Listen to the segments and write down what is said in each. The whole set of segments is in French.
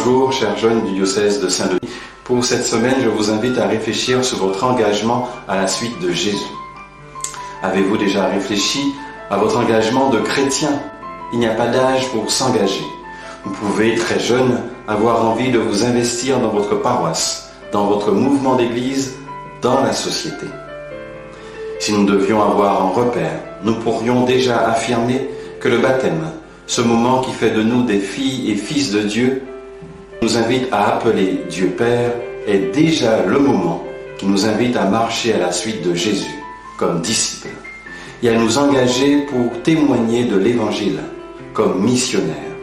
Bonjour, chers jeunes du diocèse de Saint-Denis. Pour cette semaine, je vous invite à réfléchir sur votre engagement à la suite de Jésus. Avez-vous déjà réfléchi à votre engagement de chrétien? Il n'y a pas d'âge pour s'engager. Vous pouvez, très jeune, avoir envie de vous investir dans votre paroisse, dans votre mouvement d'église, dans la société. Si nous devions avoir un repère, nous pourrions déjà affirmer que le baptême, ce moment qui fait de nous des filles et fils de Dieu, nous invite à appeler Dieu Père, est déjà le moment qui nous invite à marcher à la suite de Jésus comme disciples et à nous engager pour témoigner de l'Évangile comme missionnaires.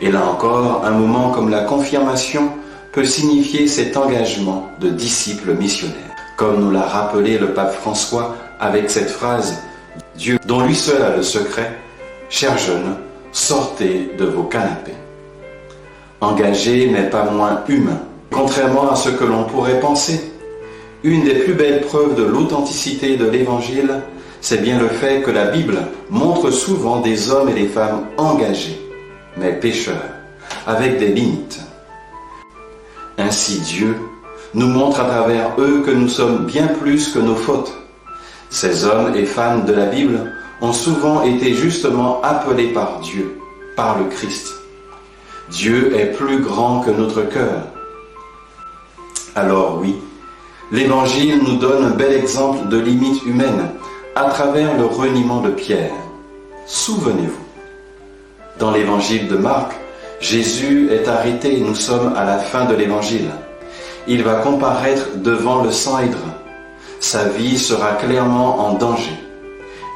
Et là encore, un moment comme la confirmation peut signifier cet engagement de disciples missionnaires, comme nous l'a rappelé le pape François avec cette phrase « Dieu, dont lui seul a le secret, chers jeunes, sortez de vos canapés ». Engagé mais pas moins humain, contrairement à ce que l'on pourrait penser. Une des plus belles preuves de l'authenticité de l'Évangile, c'est bien le fait que la Bible montre souvent des hommes et des femmes engagés, mais pécheurs, avec des limites. Ainsi Dieu nous montre à travers eux que nous sommes bien plus que nos fautes. Ces hommes et femmes de la Bible ont souvent été justement appelés par Dieu, par le Christ. Dieu est plus grand que notre cœur. Alors oui, l'Évangile nous donne un bel exemple de limite humaine à travers le reniement de Pierre. Souvenez-vous, dans l'Évangile de Marc, Jésus est arrêté, nous sommes à la fin de l'Évangile. Il va comparaître devant le Sanhédrin. Sa vie sera clairement en danger.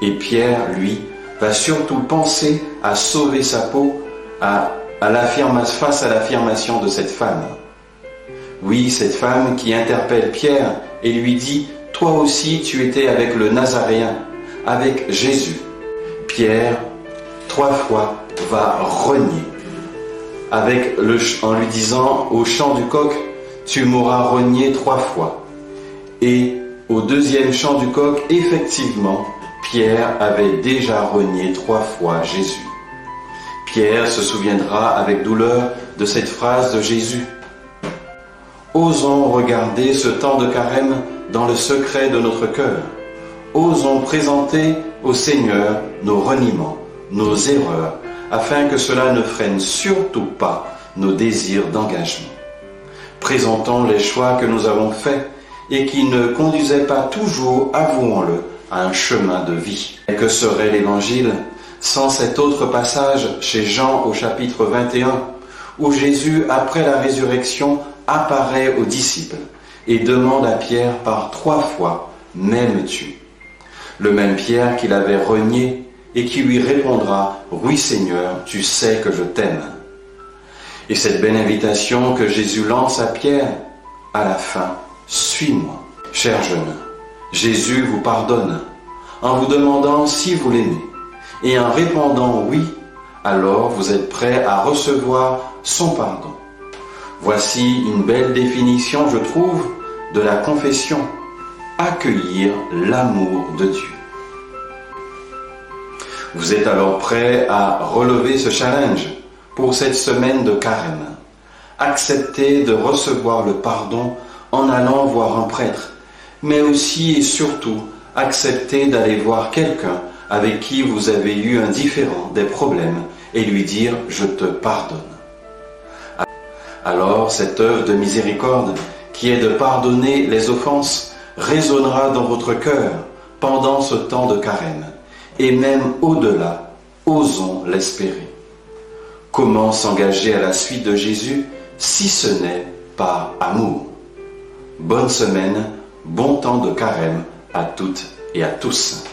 Et Pierre, lui, va surtout penser à sauver sa peau face à l'affirmation de cette femme. Oui, cette femme qui interpelle Pierre et lui dit « Toi aussi tu étais avec le Nazaréen, avec Jésus ». Pierre, 3 fois, va renier, en lui disant au chant du coq « Tu m'auras renié 3 fois ». Et au deuxième chant du coq, effectivement, Pierre avait déjà renié 3 fois Jésus. Pierre se souviendra avec douleur de cette phrase de Jésus. Osons regarder ce temps de carême dans le secret de notre cœur. Osons présenter au Seigneur nos reniements, nos erreurs, afin que cela ne freine surtout pas nos désirs d'engagement. Présentons les choix que nous avons faits et qui ne conduisaient pas toujours, avouons-le, à un chemin de vie. Et que serait l'Évangile sans cet autre passage chez Jean au chapitre 21, où Jésus, après la résurrection, apparaît aux disciples et demande à Pierre par 3 fois « M'aimes-tu » Le même Pierre qu'il avait renié et qui lui répondra « Oui Seigneur, tu sais que je t'aime ». Et cette belle invitation que Jésus lance à Pierre, à la fin, « Suis-moi ». Chers jeunes, Jésus vous pardonne en vous demandant si vous l'aimez. Et en répondant oui, alors vous êtes prêt à recevoir son pardon. Voici une belle définition, je trouve, de la confession. Accueillir l'amour de Dieu. Vous êtes alors prêt à relever ce challenge pour cette semaine de carême. Accepter de recevoir le pardon en allant voir un prêtre, mais aussi et surtout accepter d'aller voir quelqu'un avec qui vous avez eu un différend, des problèmes, et lui dire « je te pardonne ». Alors cette œuvre de miséricorde, qui est de pardonner les offenses, résonnera dans votre cœur pendant ce temps de carême, et même au-delà, osons l'espérer. Comment s'engager à la suite de Jésus si ce n'est par amour? Bonne semaine, bon temps de carême à toutes et à tous.